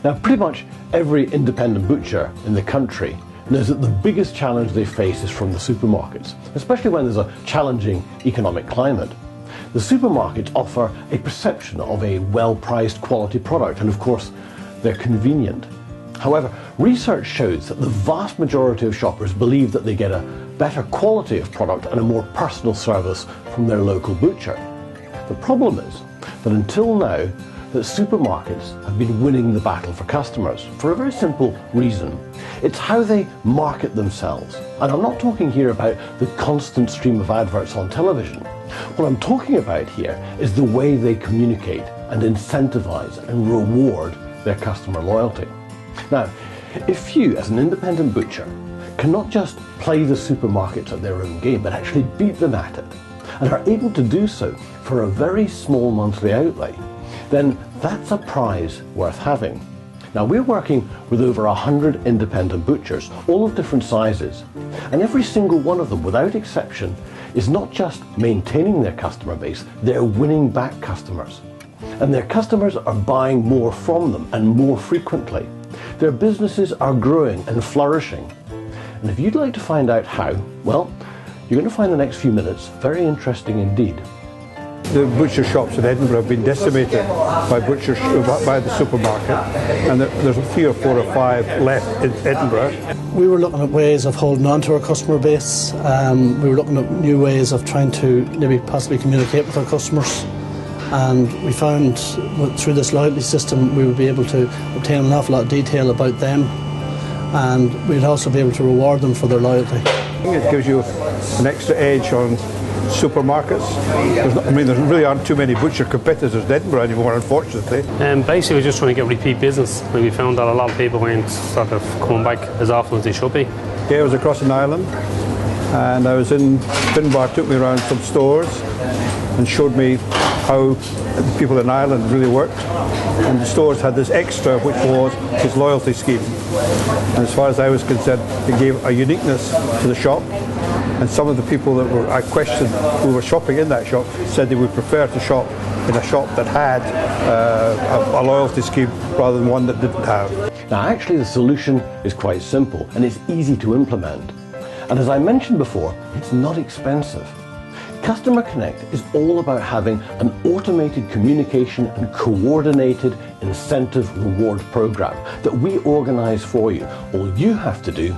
Now, pretty much every independent butcher in the country knows that the biggest challenge they face is from the supermarkets, especially when there's a challenging economic climate. The supermarkets offer a perception of a well-priced quality product, and of course, they're convenient. However, research shows that the vast majority of shoppers believe that they get a better quality of product and a more personal service from their local butcher. The problem is that until now, that supermarkets have been winning the battle for customers for a very simple reason. It's how they market themselves. And I'm not talking here about the constant stream of adverts on television. What I'm talking about here is the way they communicate and incentivize and reward their customer loyalty. Now, if you, as an independent butcher, cannot just play the supermarkets at their own game, but actually beat them at it, and are able to do so for a very small monthly outlay, then that's a prize worth having. Now, we're working with over 100 independent butchers, all of different sizes, and every single one of them, without exception, is not just maintaining their customer base, they're winning back customers. And their customers are buying more from them and more frequently. Their businesses are growing and flourishing. And if you'd like to find out how, well, you're going to find the next few minutes very interesting indeed. The butcher shops in Edinburgh have been decimated by the supermarket, and there's 3 or 4 or 5 left in Edinburgh. We were looking at ways of holding on to our customer base. We were looking at new ways of trying to maybe possibly communicate with our customers. And we found through this loyalty system we would be able to obtain an awful lot of detail about them, and we'd also be able to reward them for their loyalty. It gives you an extra edge on supermarkets. There really aren't too many butcher competitors in Edinburgh anymore, unfortunately. Basically, we're just trying to get repeat business. We found that a lot of people weren't sort of coming back as often as they should be. Yeah, I was across an island, and I was in Finbar, took me around some stores and showed me how the people in Ireland really worked. And the stores had this extra, which was his loyalty scheme. And as far as I was concerned, it gave a uniqueness to the shop. And some of the people that I questioned who were shopping in that shop said they would prefer to shop in a shop that had a loyalty scheme rather than one that didn't have. Now, actually, the solution is quite simple and it's easy to implement. And as I mentioned before, it's not expensive. Customer Connect is all about having an automated communication and coordinated incentive reward program that we organize for you. All you have to do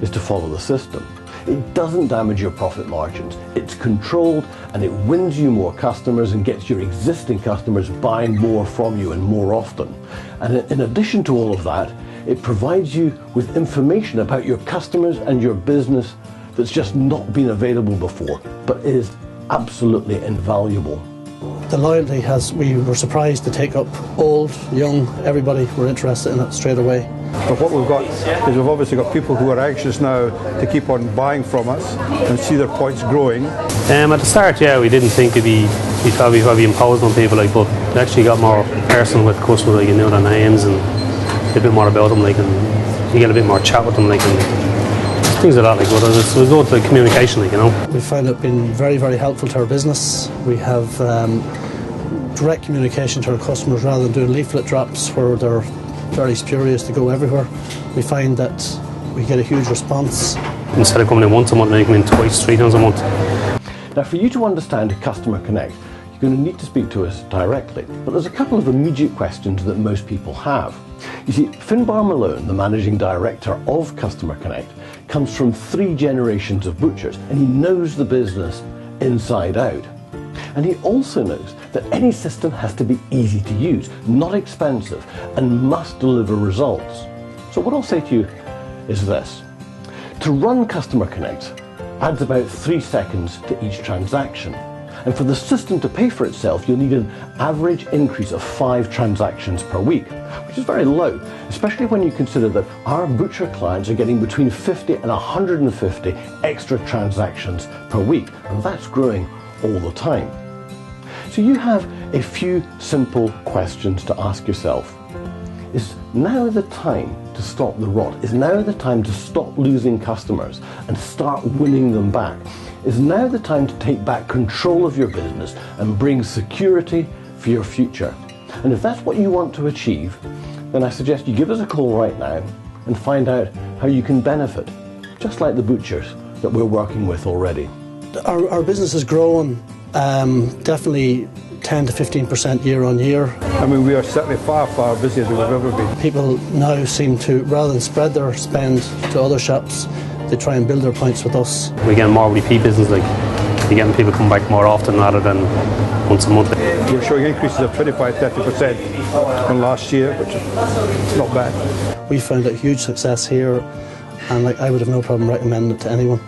is to follow the system. It doesn't damage your profit margins. It's controlled and it wins you more customers and gets your existing customers buying more from you and more often. And in addition to all of that, it provides you with information about your customers and your business that's just not been available before, but is absolutely invaluable. The loyalty we were surprised to take up old, young, everybody were interested in it straight away. But what we've got is we've obviously got people who are anxious now to keep on buying from us and see their points growing. At the start, yeah, we didn't think we probably imposed on people, but we actually got more personal with customers, you know their names and a bit more about them, and you get a bit more chat with them, and things like that, but it's good to communication, We find it been very, very helpful to our business. We have direct communication to our customers rather than doing leaflet drops where they're very spurious to go everywhere. We find that we get a huge response. Instead of coming in once a month, they come in twice, 3 times a month. Now, for you to understand Customer Connect, you're going to need to speak to us directly. But there's a couple of immediate questions that most people have. You see, Finbar Malone, the managing director of Customer Connect, comes from 3 generations of butchers, and he knows the business inside out. And he also knows that any system has to be easy to use, not expensive, and must deliver results. So what I'll say to you is this. To run Customer Connect adds about 3 seconds to each transaction. And for the system to pay for itself, you'll need an average increase of 5 transactions per week, which is very low, especially when you consider that our butcher clients are getting between 50 and 150 extra transactions per week, and that's growing all the time. So you have a few simple questions to ask yourself. Is now the time to stop the rot? Is now the time to stop losing customers and start winning them back? Is now the time to take back control of your business and bring security for your future? And if that's what you want to achieve, then I suggest you give us a call right now and find out how you can benefit, just like the butchers that we're working with already. Our business has grown definitely 10 to 15% year on year. I mean, we are certainly far, far busier than we've ever been. People now seem to, rather than spread their spend to other shops, they try and build their points with us. We get more repeat business, like you're getting people come back more often rather than once a month. We're showing increases of 25-30% on last year, which is not bad. We found a huge success here, and I would have no problem recommending it to anyone.